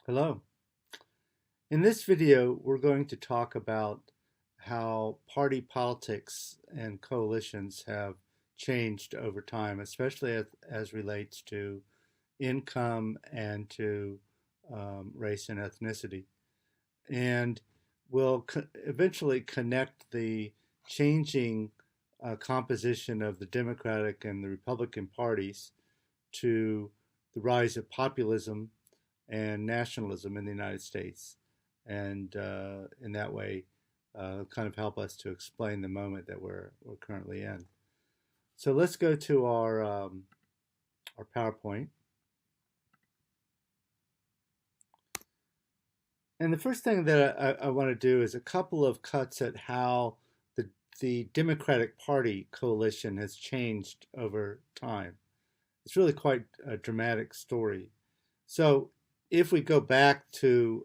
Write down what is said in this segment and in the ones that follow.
Hello. In this video, we're going to talk about how party politics and coalitions have changed over time, especially as relates to income and to race and ethnicity. And we'll eventually connect the changing composition of the Democratic and the Republican parties to the rise of populism and nationalism in the United States, and in that way, kind of help us to explain the moment that we're currently in. So let's go to our PowerPoint, and the first thing that I want to do is a couple of cuts at how the Democratic Party coalition has changed over time. It's really quite a dramatic story. So if we go back to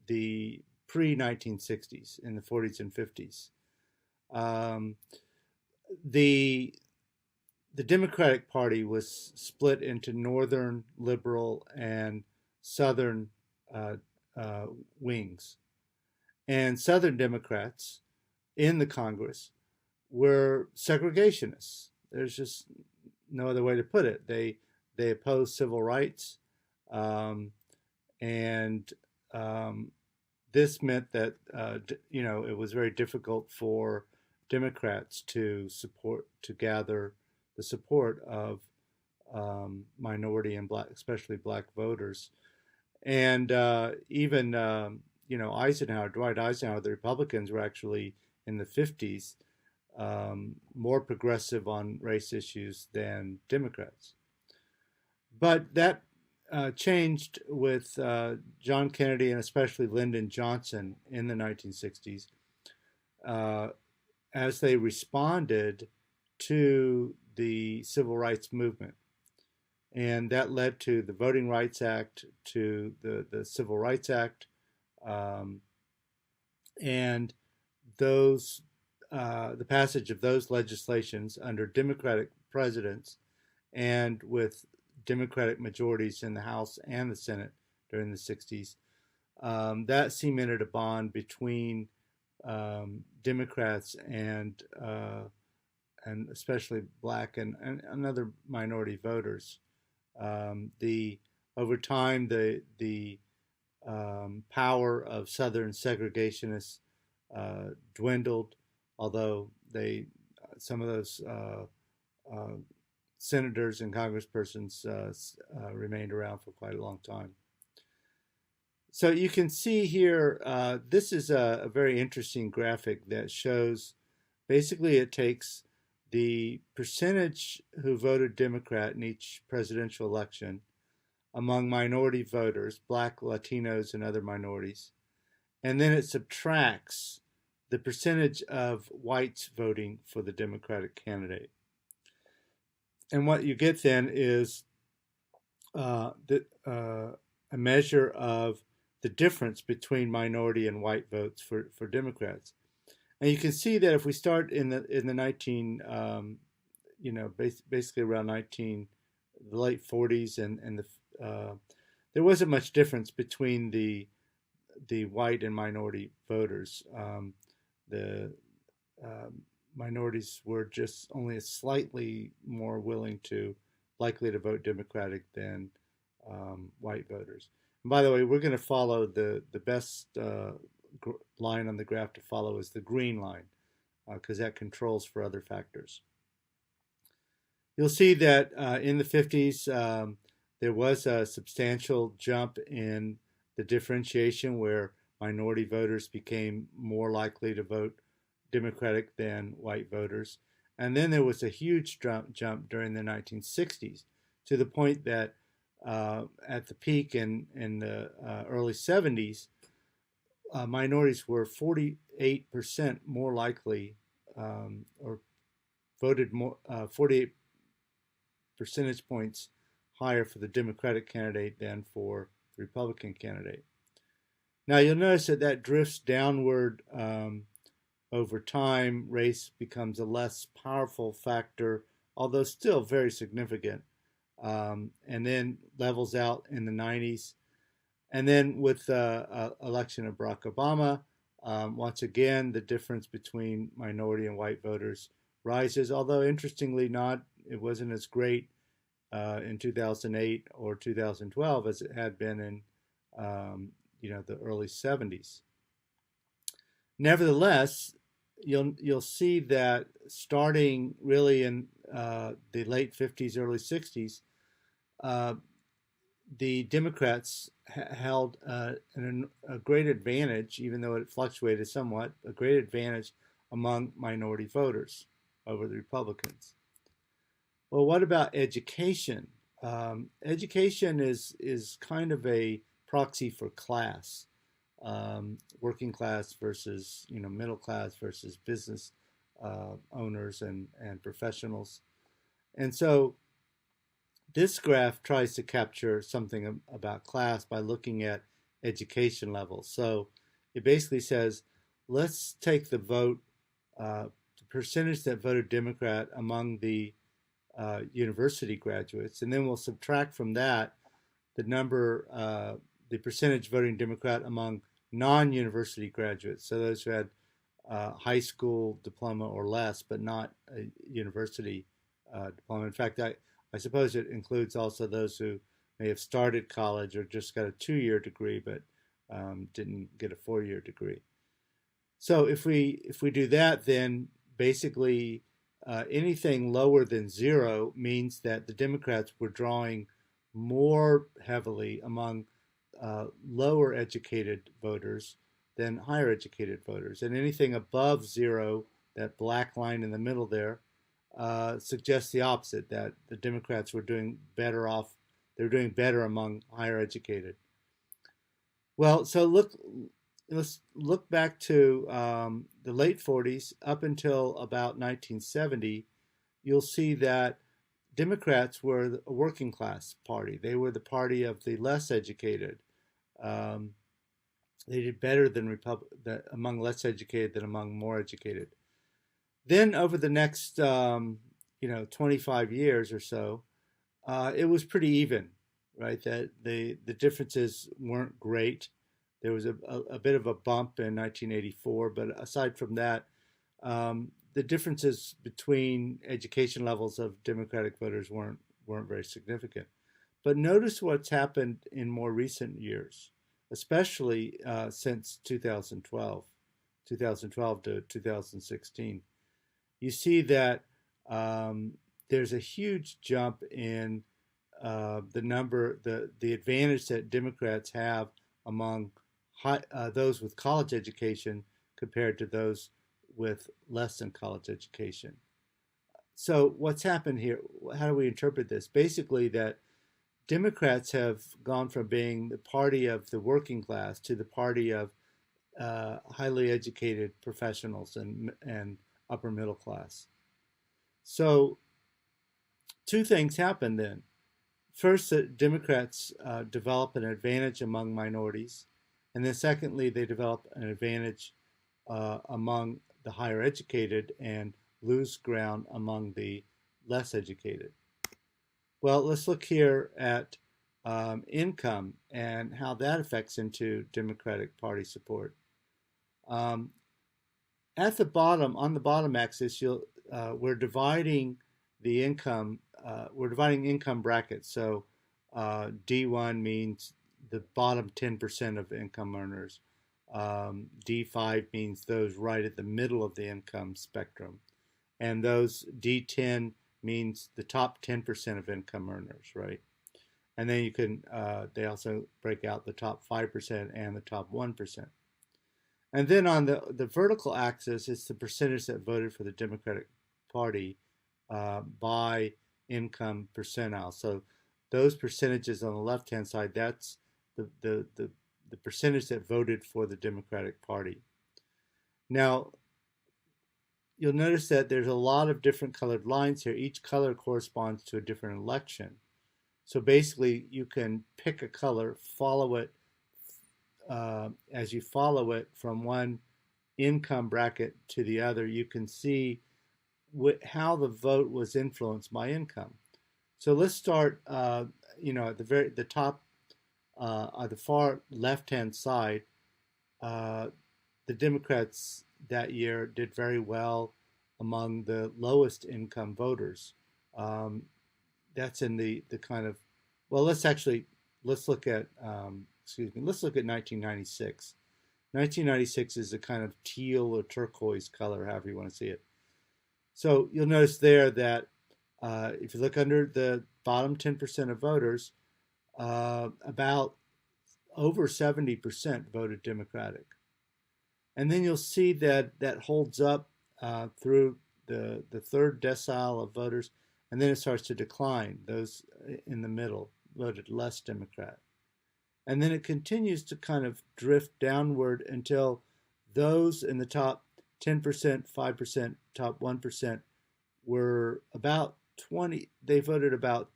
the pre-1960s, in the 40s and 50s, um, the the Democratic Party was split into Northern liberal and Southern uh, uh, wings, and Southern Democrats in the Congress were segregationists. There's just no other way to put it. They opposed civil rights, um, and um, this meant that it was very difficult for Democrats to gather the support of minority and black, especially black voters, and even Dwight Eisenhower, the Republicans were actually in the 50s more progressive on race issues than Democrats. But that changed with John Kennedy and especially Lyndon Johnson in the 1960s uh, as they responded to the civil rights movement. And that led to the Voting Rights Act, to the Civil Rights Act, um, and those the passage of those legislations under Democratic presidents and with Democratic majorities in the House and the Senate during the 60s. That cemented a bond between Democrats and especially black and other minority voters. The Over time, the power of Southern segregationists dwindled, although they some of those uh, senators and congresspersons remained around for quite a long time. So you can see here, this is a very interesting graphic that shows basically it takes the percentage who voted Democrat in each presidential election among minority voters, black, Latinos, and other minorities, and then it subtracts the percentage of whites voting for the Democratic candidate. And what you get then is a measure of the difference between minority and white votes for Democrats. And you can see that if we start in the 19, basically around the late 40s and there wasn't much difference between the white and minority voters. The minorities were just only slightly more likely to vote Democratic than white voters. And by the way, we're going to follow the best line on the graph to follow is the green line, because that controls for other factors. You'll see that in the 50s, there was a substantial jump in the differentiation where minority voters became more likely to vote Democratic than white voters. And then there was a huge jump during the 1960s to the point that at the peak in the early 70s, minorities were 48% more likely or voted more 48 percentage points higher for the Democratic candidate than for the Republican candidate. Now you'll notice that drifts downward over time. Race becomes a less powerful factor, although still very significant. and then levels out in the 90s. And then with the election of Barack Obama, once again, the difference between minority and white voters rises, although interestingly it wasn't as great in 2008 or 2012 as it had been in the early 70s. Nevertheless, you'll see that starting really in the late 50s, early 60s, uh, the Democrats held a great advantage, even though it fluctuated somewhat, a great advantage among minority voters over the Republicans. Well, what about education? Education is kind of a proxy for class, working class versus middle class versus business owners and professionals. And so this graph tries to capture something about class by looking at education levels. So it basically says, let's take the the percentage that voted Democrat among the university graduates, and then we'll subtract from that the percentage voting Democrat among non-university graduates. So those who had high school diploma or less, but not a university diploma. In fact, I suppose it includes also those who may have started college or just got a 2-year degree, but didn't get a 4-year degree. So if we do that, then basically anything lower than 0 means that the Democrats were drawing more heavily among lower educated voters than higher educated voters. And anything above 0, that black line in the middle there, suggests the opposite, that the Democrats were doing better off. They were doing better among higher educated. Well, so let's look back to the late 40s up until about 1970. You'll see that Democrats were a working class party. They were the party of the less educated. Um, they did better among less educated than among more educated. Then over the next 25 years or so, it was pretty even, right? That the differences weren't great. There was a bit of a bump in 1984, but aside from that, the differences between education levels of Democratic voters weren't very significant. But notice what's happened in more recent years, especially since 2012 to 2016. You see that there's a huge jump in the advantage that Democrats have among those with college education compared to those with less than college education. So what's happened here? How do we interpret this? Basically, that Democrats have gone from being the party of the working class to the party of highly educated professionals and upper middle class. So two things happen then. First, the Democrats develop an advantage among minorities, and then secondly, they develop an advantage among the higher educated and lose ground among the less educated. Well, let's look here at income and how that affects into Democratic Party support. At the bottom, on the bottom axis, we're dividing the income. We're dividing income brackets. So D1 means the bottom 10% of income earners. D5 means those right at the middle of the income spectrum, and those D10 means the top 10% of income earners, right? And then they also break out the top 5% and the top 1%. And then on the vertical axis, it's the percentage that voted for the Democratic Party by income percentile. So those percentages on the left-hand side, that's the percentage that voted for the Democratic Party. Now, you'll notice that there's a lot of different colored lines here. Each color corresponds to a different election. So basically, you can pick a color, follow it as you follow it from one income bracket to the other. You can see how the vote was influenced by income. So let's start, at the top, on the far left-hand side. Uh, the Democrats that year did very well among the lowest income voters. Um, that's in the kind of, well, let's look at let's look at 1996. 1996 is a kind of teal or turquoise color, however you want to see it. So you'll notice there that if you look under the bottom 10% of voters, about over 70% voted Democratic. And then you'll see that that holds up through the third decile of voters, and then it starts to decline. Those in the middle voted less Democrat. And then it continues to kind of drift downward until those in the top 10%, 5%, top 1% were about 20, they voted about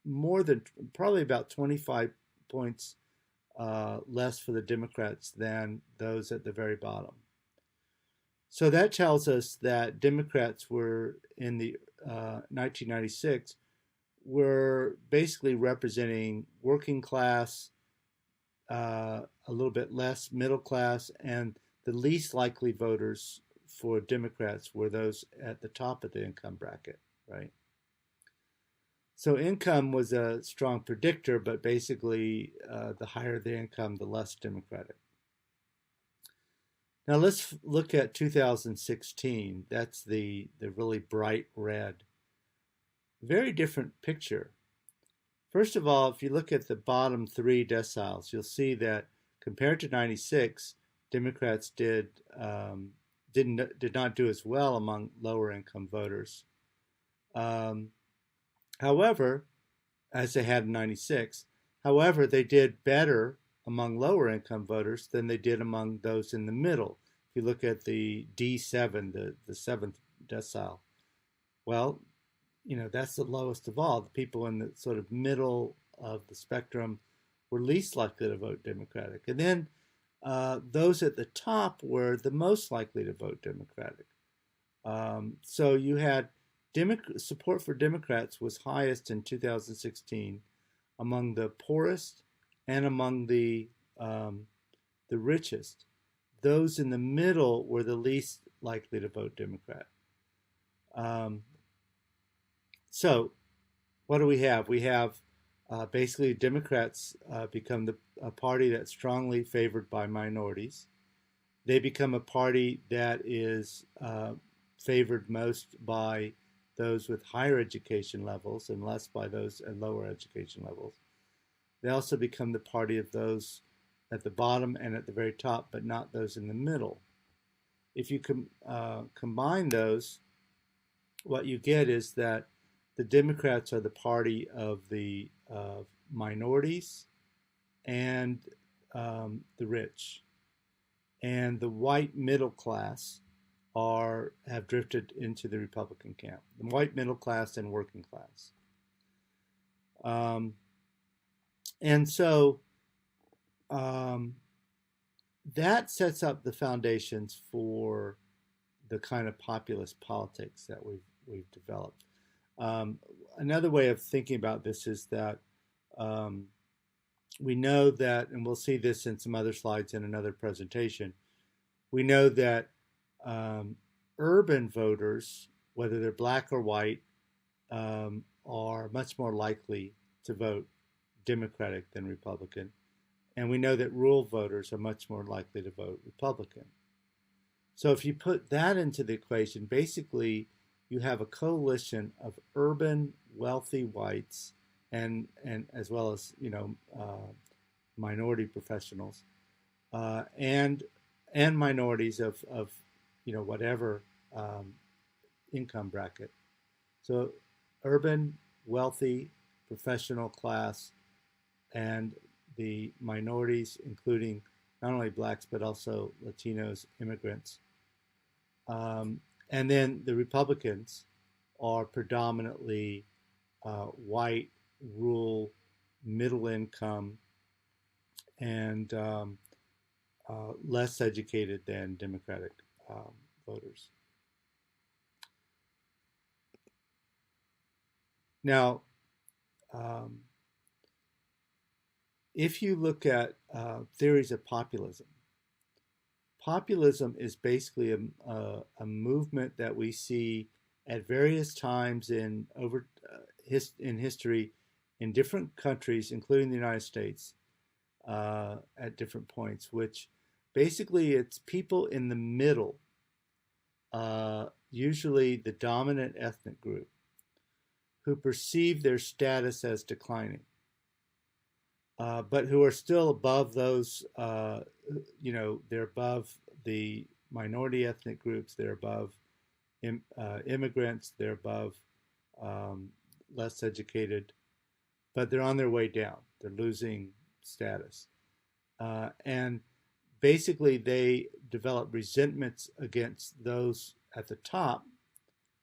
more than, probably about 25 points less for the Democrats than those at the very bottom. So that tells us that Democrats were in the 1996 were basically representing working class, a little bit less middle class, and the least likely voters for Democrats were those at the top of the income bracket, right? So income was a strong predictor, but basically, the higher the income, the less Democratic. Now let's look at 2016. That's the really bright red. Very different picture. First of all, if you look at the bottom three deciles, you'll see that compared to 96, Democrats did not do as well among lower income voters. Um, However, as they had in 96, however, they did better among lower income voters than they did among those in the middle. If you look at the D7, the seventh decile, well, that's the lowest of all. The people in the sort of middle of the spectrum were least likely to vote Democratic. And then those at the top were the most likely to vote Democratic. So you had support for Democrats was highest in 2016 among the poorest and among the richest. Those in the middle were the least likely to vote Democrat. Um, so what do we have? We have basically Democrats become a party that's strongly favored by minorities. They become a party that is favored most by those with higher education levels and less by those at lower education levels. They also become the party of those at the bottom and at the very top, but not those in the middle. If you combine those, what you get is that the Democrats are the party of the minorities and the rich, and the white middle class have drifted into the Republican camp. The white middle class and working class, and so um, that sets up the foundations for the kind of populist politics that we've developed. Another way of thinking about this is that um, we know that, and we'll see this in some other slides in another presentation, we know that urban voters, whether they're black or white, are much more likely to vote Democratic than Republican. And we know that rural voters are much more likely to vote Republican. So if you put that into the equation, basically you have a coalition of urban wealthy whites and as well as minority professionals and minorities of whatever income bracket. So urban wealthy professional class and the minorities, including not only blacks but also Latinos, immigrants. And then the Republicans are predominantly white, rural, middle income, and less educated than Democratic voters. Now, um, if you look at theories of populism, populism is basically a movement that we see at various times in history in different countries, including the United States, at different points, which basically it's people in the middle, usually the dominant ethnic group, who perceive their status as declining, but who are still above those, they're above the minority ethnic groups, they're above immigrants, they're above um, less educated, but they're on their way down. They're losing status. And basically, they develop resentments against those at the top,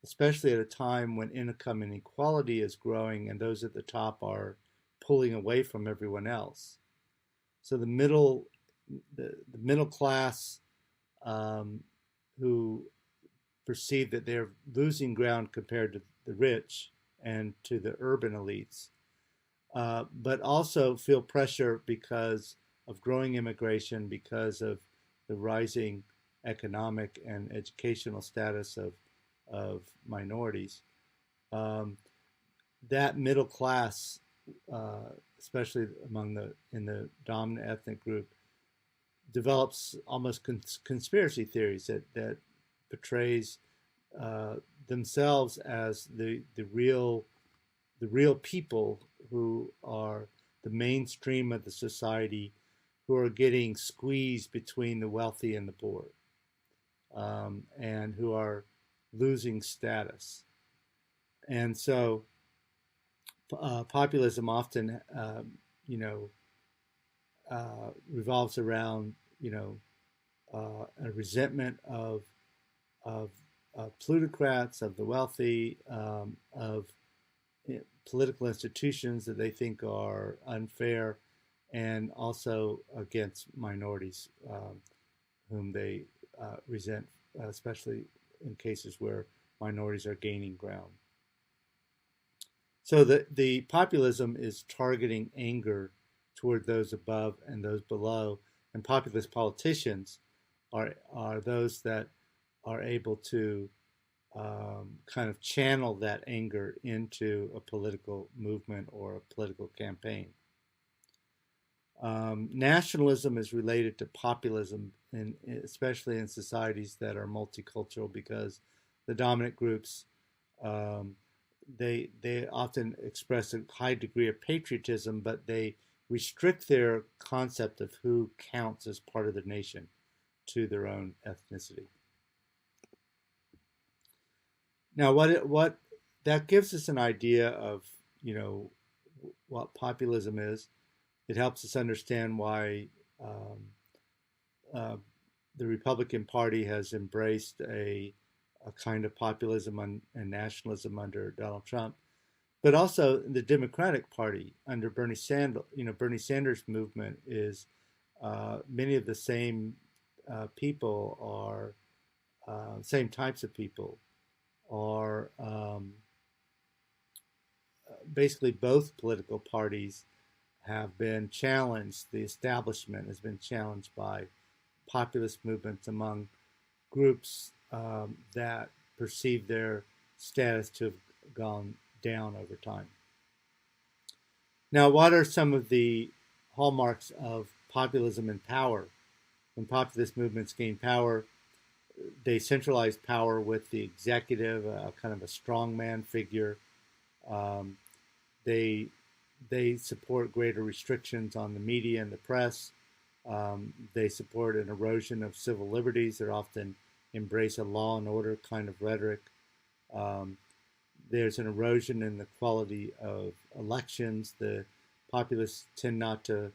especially at a time when income inequality is growing and those at the top are pulling away from everyone else. So the middle class, um, who perceive that they're losing ground compared to the rich and to the urban elites, but also feel pressure because of growing immigration, because of the rising economic and educational status of minorities. Um, that middle class, especially among in the dominant ethnic group, develops almost conspiracy theories that portrays themselves as the real people who are the mainstream of the society, who are getting squeezed between the wealthy and the poor, and who are losing status. And so populism often, revolves around, a resentment of plutocrats, of the wealthy, of political institutions that they think are unfair, and also against minorities, whom they resent, especially in cases where minorities are gaining ground. So the populism is targeting anger toward those above and those below, and populist politicians are those that are able to kind of channel that anger into a political movement or a political campaign. Nationalism is related to populism, especially in societies that are multicultural, because the dominant groups, um, they often express a high degree of patriotism, but they restrict their concept of who counts as part of the nation to their own ethnicity. Now, what that gives us an idea of, you know, what populism is. It helps us understand why um, uh, the Republican Party has embraced a kind of populism and nationalism under Donald Trump, but also the Democratic Party under Bernie Sanders. Bernie Sanders' movement is many of the same people are same types of people are basically both political parties have been challenged. The establishment has been challenged by populist movements among groups that perceive their status to have gone down over time. Now, what are some of the hallmarks of populism and power? When populist movements gain power, they centralize power with the executive, kind of a strongman figure. Um, they they support greater restrictions on the media and the press. They support an erosion of civil liberties. They often embrace a law and order kind of rhetoric. Um, there's an erosion in the quality of elections. The populists tend not to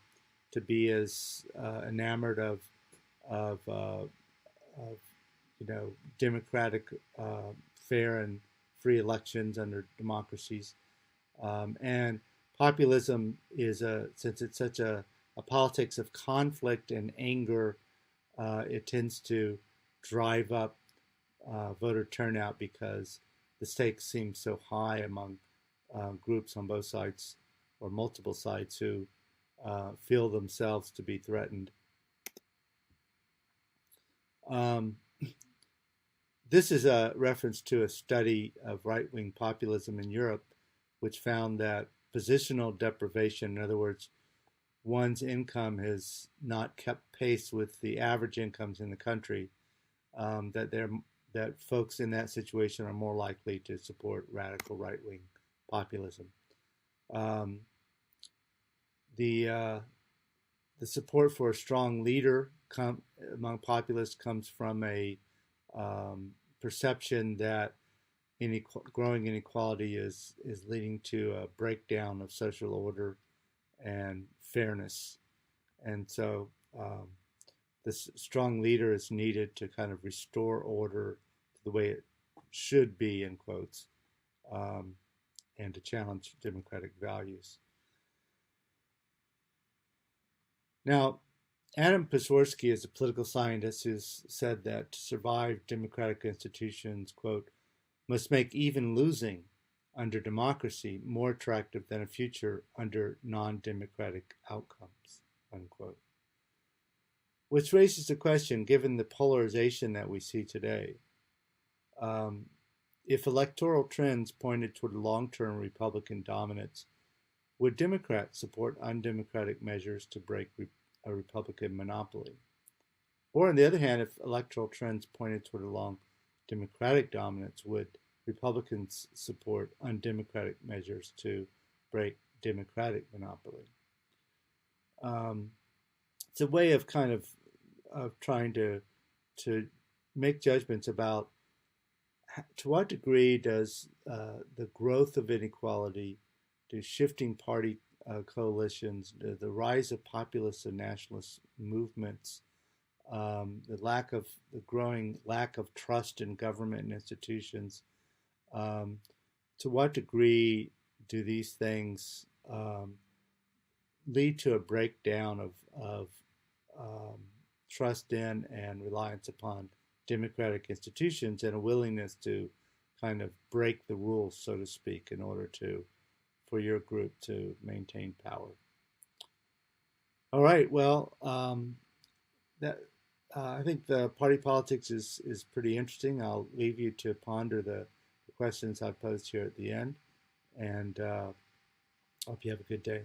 be as enamored of democratic, fair and free elections under democracies. And populism is since it's such a politics of conflict and anger, it tends to drive up voter turnout because the stakes seem so high among groups on both sides or multiple sides who feel themselves to be threatened. Um, this is a reference to a study of right-wing populism in Europe, which found that positional deprivation, in other words, one's income has not kept pace with the average incomes in the country, that folks in that situation are more likely to support radical right-wing populism. Um, the the support for a strong leader among populists comes from a perception that growing inequality is leading to a breakdown of social order and fairness, and so this strong leader is needed to kind of restore order to the way it should be, in quotes, um, and to challenge democratic values. Now, Adam Przeworski is a political scientist who's said that to survive democratic institutions, quote, must make even losing under democracy more attractive than a future under non-democratic outcomes, unquote. Which raises the question, given the polarization that we see today, um, if electoral trends pointed toward long-term Republican dominance, would Democrats support undemocratic measures to break a Republican monopoly? Or on the other hand, if electoral trends pointed toward a long Democratic dominance, would Republicans support undemocratic measures to break Democratic monopoly? It's a way of kind of trying to make judgments about to what degree does the growth of inequality, do shifting party coalitions, the rise of populist and nationalist movements, the growing lack of trust in government and institutions, um, to what degree do these things lead to a breakdown of um, trust in and reliance upon democratic institutions and a willingness to kind of break the rules, so to speak, in order to for your group to maintain power. All right. Well, that I think the party politics is pretty interesting. I'll leave you to ponder the questions I've posed here at the end, and hope you have a good day.